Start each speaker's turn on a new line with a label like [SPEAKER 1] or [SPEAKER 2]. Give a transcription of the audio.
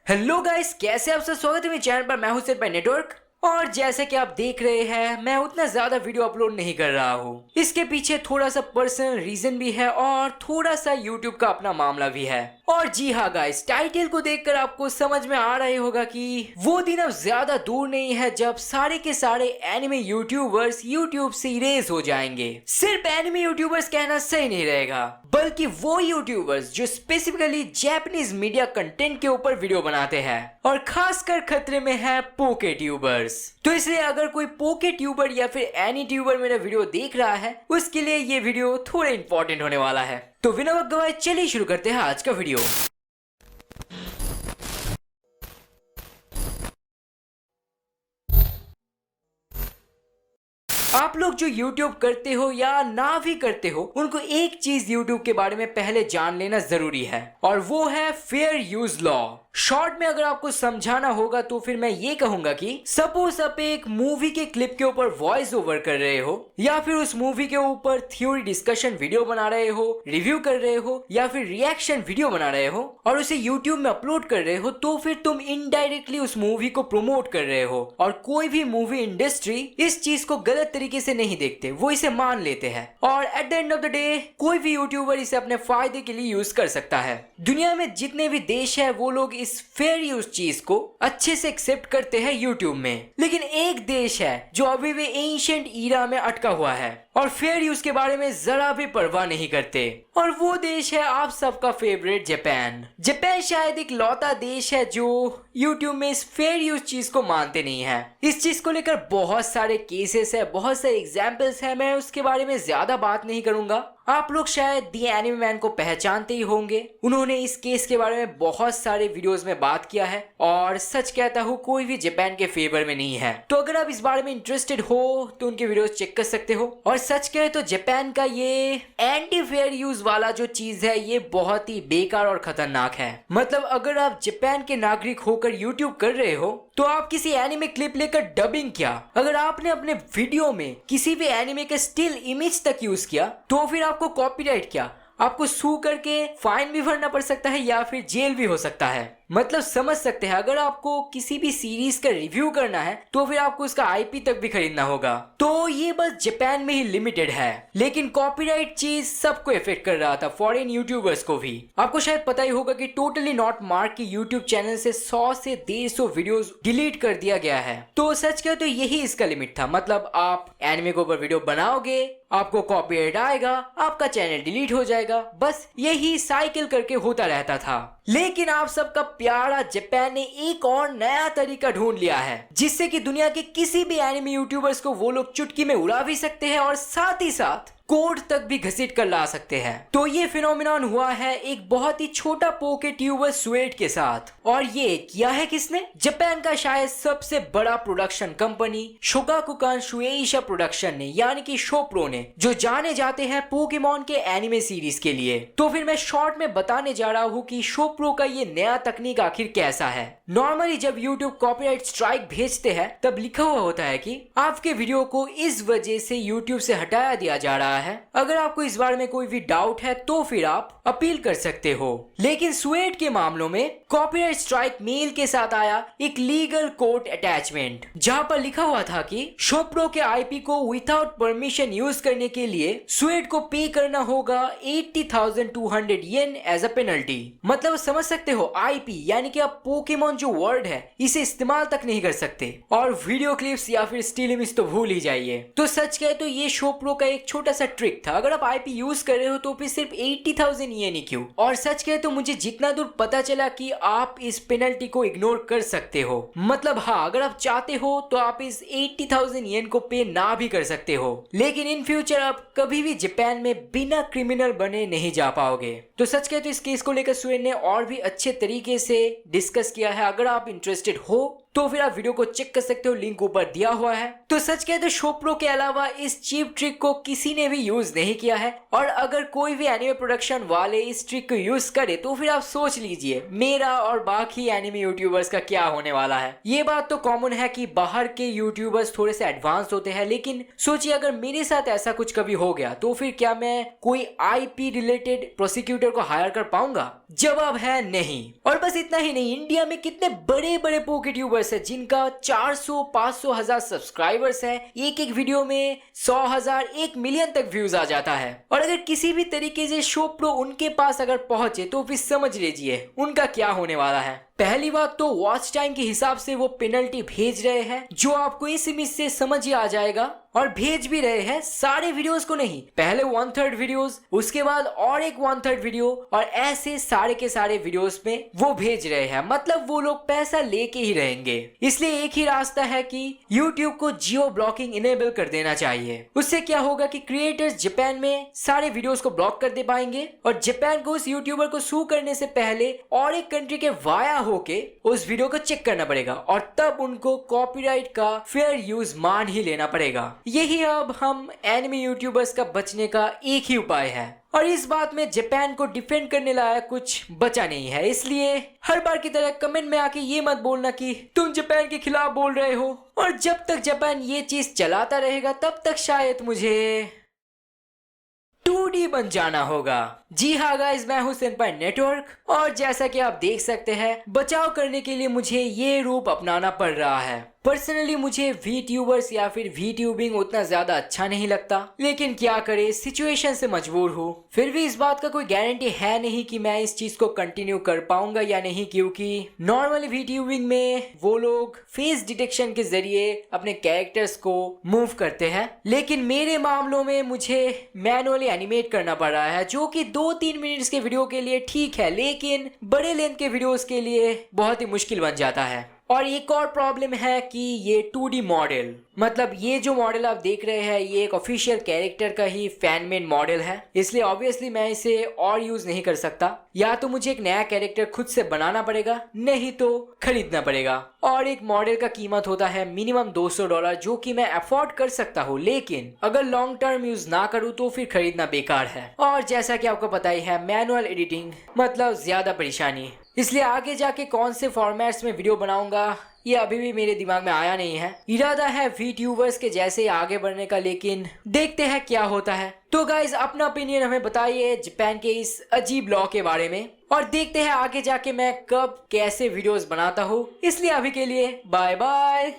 [SPEAKER 1] Hello guys, कैसे आप सब। स्वागत है मेरे चैनल पर। मैं हूं सेट बाय नेटवर्क। और जैसे कि आप देख रहे हैं, मैं उतना ज्यादा वीडियो अपलोड नहीं कर रहा हूँ। इसके पीछे थोड़ा सा पर्सनल रीजन भी है और थोड़ा सा यूट्यूब का अपना मामला भी है। और जी हाँ गाइस, टाइटल को देखकर आपको समझ में आ रहा होगा कि वो दिन अब ज्यादा दूर नहीं है जब सारे के सारे एनिमे यूट्यूबर्स यूट्यूब से इरेज हो जाएंगे। सिर्फ एनिमे यूट्यूबर्स कहना सही नहीं रहेगा, बल्कि वो यूट्यूबर्स जो स्पेसिफिकली जापानीज मीडिया कंटेंट के ऊपर वीडियो बनाते हैं। और खासकर खतरे में है पोके ट्यूबर्स। तो इसलिए अगर कोई पोके ट्यूबर या फिर एनी ट्यूबर मेरा वीडियो देख रहा है, उसके लिए ये वीडियो थोड़ा इंपॉर्टेंट होने वाला है। तो बिना वक्त गवाए चलिए शुरू करते हैं आज का वीडियो। आप लोग जो YouTube करते हो या ना भी करते हो, उनको एक चीज YouTube के बारे में पहले जान लेना जरूरी है, और वो है फेयर यूज लॉ। शॉर्ट में अगर आपको समझाना होगा तो फिर मैं ये कहूंगा कि सपोज आप एक मूवी के क्लिप के ऊपर वॉइस ओवर कर रहे हो, या फिर उस मूवी के ऊपर थ्योरी डिस्कशन वीडियो बना रहे हो, रिव्यू कर रहे हो, या फिर रिएक्शन वीडियो बना रहे हो और उसे YouTube में अपलोड कर रहे हो, तो फिर तुम इनडायरेक्टली उस मूवी को प्रमोट कर रहे हो। और कोई भी मूवी इंडस्ट्री इस चीज को गलत तरीके से नहीं देखते, वो इसे मान लेते हैं। और at the end of the day कोई भी यूट्यूबर इसे अपने फायदे के लिए यूज कर सकता है। दुनिया में जितने भी देश है वो लोग इस फेयर यूज चीज को अच्छे से एक्सेप्ट करते हैं यूट्यूब में। लेकिन एक देश है जो अभी भी एंशिएंट ईरा में अटका हुआ है और फेयर यूज के बारे में जरा भी परवाह नहीं करते, और वो देश है आप सबका फेवरेट जापान। जापान शायद एक लौता देश है जो यूट्यूब में इस फेयर यूज चीज को मानते नहीं है। इस चीज को लेकर बहुत सारे केसेस है, बहुत सारे एग्जाम्पल्स है। मैं उसके बारे में ज्यादा बात नहीं करूंगा। आप लोग शायद दी एनिमे मैन को पहचानते ही होंगे। उन्होंने इस केस के बारे में बहुत सारे वीडियोस में बात किया है, और सच कहता हूँ कोई भी जापान के फेवर में नहीं है। तो अगर आप इस बारे में इंटरेस्टेड हो तो उनके वीडियोस चेक कर सकते हो। और सच कहे तो जापान का ये एंटी फेयर यूज वाला जो चीज है, ये बहुत ही बेकार और खतरनाक है। मतलब अगर आप जापान के नागरिक होकर यूट्यूब कर रहे हो, तो आप किसी एनिमे क्लिप लेकर डबिंग किया, अगर आपने अपने वीडियो में किसी भी एनिमे के स्टिल इमेज तक यूज किया, तो फिर आपको कॉपीराइट क्या, आपको सू करके फाइन भी भरना पड़ सकता है या फिर जेल भी हो सकता है। मतलब समझ सकते हैं, अगर आपको किसी भी सीरीज का रिव्यू करना है तो फिर आपको उसका आईपी तक भी खरीदना होगा। तो ये बस जापान में ही लिमिटेड है, लेकिन कॉपीराइट चीज सबको इफेक्ट कर रहा था, फॉरेन यूट्यूबर्स को भी। आपको शायद पता ही होगा कि टोटली नॉट मार्क की यूट्यूब चैनल से 100 से 150 वीडियोस डिलीट कर दिया गया है। तो सच कहे तो यही इसका लिमिट था। मतलब आप एनिमे के ऊपर वीडियो बनाओगे, आपको कॉपीराइट आएगा, आपका चैनल डिलीट हो जाएगा, बस यही साइकिल करके होता रहता था। लेकिन आप सबका प्यारा जापान ने एक और नया तरीका ढूंढ लिया है, जिससे कि दुनिया के किसी भी एनिमे यूट्यूबर्स को वो लोग चुटकी में उड़ा भी सकते हैं और साथ ही साथ कोड तक भी घसीट कर ला सकते हैं। तो ये फिनोमिनॉन हुआ है एक बहुत ही छोटा पोके ट्यूबर स्वेट के साथ। और ये किया है किसने? जापान का शायद सबसे बड़ा प्रोडक्शन कंपनी शोगाकुकान शुएइशा प्रोडक्शन ने, यानी कि शोप्रो ने, जो जाने जाते हैं पोकेमॉन के एनिमे सीरीज के लिए। तो फिर मैं शॉर्ट में बताने जा रहा हूँ कि शोप्रो का ये नया तकनीक आखिर कैसा है। नॉर्मली जब यूट्यूब कॉपीराइट स्ट्राइक भेजते हैं, तब लिखा हुआ होता है कि आपके वीडियो को इस वजह से यूट्यूब से हटाया दिया जा रहा है। अगर आपको इस बारे में कोई भी डाउट है तो फिर आप अपील कर सकते हो। लेकिन स्वेट के मामलों में कॉपीराइट स्ट्राइक मेल के साथ आया एक लीगल कोर्ट अटैचमेंट, जहां पर लिखा हुआ था कि शोप्रो के आईपी को विदाउट परमिशन यूज करने के लिए स्वेट को पे करना होगा 80,200 येन एज अ पेनल्टी। मतलब समझ सकते हो, आईपी यानी कि आप पोकेमॉन जो वर्ड है इसे इस्तेमाल तक नहीं कर सकते, और वीडियो क्लिप्स या फिर स्टिल इमेज तो भूल ही जाइए। तो सच कहे तो ये शोप्रो का एक छोटा सा ट्रिक था। अगर आप आईपी यूज कर रहे हो तो फिर सिर्फ 80,000 येन ही क्यों? और सच कहे तो मुझे जितना दूर पता चला कि आप इस पेनल्टी को इग्नोर कर सकते हो। मतलब हाँ, अगर आप चाहते हो तो आप इस 80,000 येन को पे ना भी कर सकते हो, लेकिन इन फ्यूचर आप कभी भी जापान में बिना क्रिमिनल बने नहीं जा पाओगे। तो सच कहे तो इस केस को लेकर स्वेट ने और भी अच्छे तरीके से डिस्कस किया है। अगर आप इंटरेस्टेड हो तो फिर आप वीडियो को चेक कर सकते हो, लिंक ऊपर दिया हुआ है। तो सच कहे तो शोप्रो के अलावा इस चीप ट्रिक को किसी ने भी यूज नहीं किया है, और अगर कोई भी एनिमे प्रोडक्शन वाले इस ट्रिक को यूज करे तो फिर आप सोच लीजिए मेरा और बाकी एनिमे यूट्यूबर्स का क्या होने वाला है। ये बात तो कॉमन है कि बाहर के यूट्यूबर्स थोड़े से एडवांस होते हैं, लेकिन सोचिए अगर मेरे साथ ऐसा कुछ कभी हो गया तो फिर क्या मैं कोई आईपी रिलेटेड प्रोसिक्यूटर को हायर कर पाऊंगा? जवाब है नहीं। और बस इतना ही नहीं, इंडिया में कितने बड़े बड़े पोकेट यूट्यूबर्स है जिनका 400, 500 हजार सब्सक्राइबर्स है, एक एक वीडियो में 100,000, 1 मिलियन तक व्यूज आ जाता है। और अगर किसी भी तरीके से शोप्रो उनके पास अगर पहुंचे तो फिर समझ लीजिए उनका क्या होने वाला है। पहली बात तो वॉच टाइम के हिसाब से वो पेनल्टी भेज रहे हैं, जो आपको इस इमेज से समझ ही आ जाएगा, और भेज भी रहे हैं सारे वीडियोस को नहीं, पहले 1/3 वीडियोस, उसके बाद और एक 1/3 वीडियो, और ऐसे सारे के सारे वीडियोस में वो भेज रहे हैं। मतलब वो लोग पैसा लेके ही रहेंगे। इसलिए एक ही रास्ता है कि YouTube को जियो ब्लॉकिंग इनेबल कर देना चाहिए। उससे क्या होगा कि क्रिएटर्स जापान में सारे वीडियोस को ब्लॉक कर दे पाएंगे, और जापान को उस यूट्यूबर को सू करने से पहले और एक कंट्री के वाया होके उस वीडियो को चेक करना पड़ेगा, और तब उनको कॉपीराइट का फेयर यूज मान ही लेना पड़ेगा। यही अब हम एनिमे यूट्यूबर्स का बचने का एक ही उपाय है, और इस बात में जापान को डिफेंड करने लायक कुछ बचा नहीं है। इसलिए हर बार की तरह कमेंट में आके ये मत बोलना कि तुम जापान के खिलाफ बोल रहे हो, और जब तक जापान ये चीज चलाता रहेगा तब तक शायद मुझे 2D बन जाना होगा। जी हाँ गाइस, मैं हूँ सेंपाई नेटवर्क, और जैसा कि आप देख सकते हैं बचाव करने के लिए मुझे ये रूप अपनाना पड़ रहा है। पर्सनली मुझे वीट्यूबर्स या फिर वीट्यूबिंग उतना ज्यादा अच्छा नहीं लगता, लेकिन क्या करे, सिचुएशन से मजबूर हूँ। फिर भी इस बात का कोई गारंटी है नहीं कि मैं इस चीज को कंटिन्यू कर पाऊंगा या नहीं, क्योंकि नॉर्मली वीट्यूबिंग में वो लोग फेस डिटेक्शन के जरिए अपने कैरेक्टर्स को मूव करते हैं, लेकिन मेरे मामलों में मुझे मैनुअली एनिमेट करना पड़ रहा है, जो कि 2-3 मिनट्स के वीडियो के लिए ठीक है, लेकिन बड़े लेंथ के वीडियोस के लिए बहुत ही मुश्किल बन जाता है। और एक और प्रॉब्लम है कि ये 2D मॉडल, मतलब ये जो मॉडल आप देख रहे हैं ये एक ऑफिशियल कैरेक्टर का ही फैन मेड मॉडल है, इसलिए ऑब्वियसली मैं इसे और यूज नहीं कर सकता। या तो मुझे एक नया कैरेक्टर खुद से बनाना पड़ेगा, नहीं तो खरीदना पड़ेगा। और एक मॉडल का कीमत होता है मिनिमम $200, जो कि मैं अफोर्ड कर सकता हूँ, लेकिन अगर लॉन्ग टर्म यूज ना करूँ तो फिर खरीदना बेकार है। और जैसा कि आपको पता ही है, मैनुअल एडिटिंग मतलब ज्यादा परेशानी, इसलिए आगे जाके कौन से फॉर्मेट्स में वीडियो बनाऊंगा ये अभी भी मेरे दिमाग में आया नहीं है। इरादा है वीट्यूबर्स के जैसे आगे बढ़ने का, लेकिन देखते हैं क्या होता है। तो गाइज अपना ओपिनियन हमें बताइए जापान के इस अजीब लॉ के बारे में, और देखते हैं आगे जाके मैं कब कैसे वीडियोस बनाता हूँ। इसलिए अभी के लिए बाय बाय।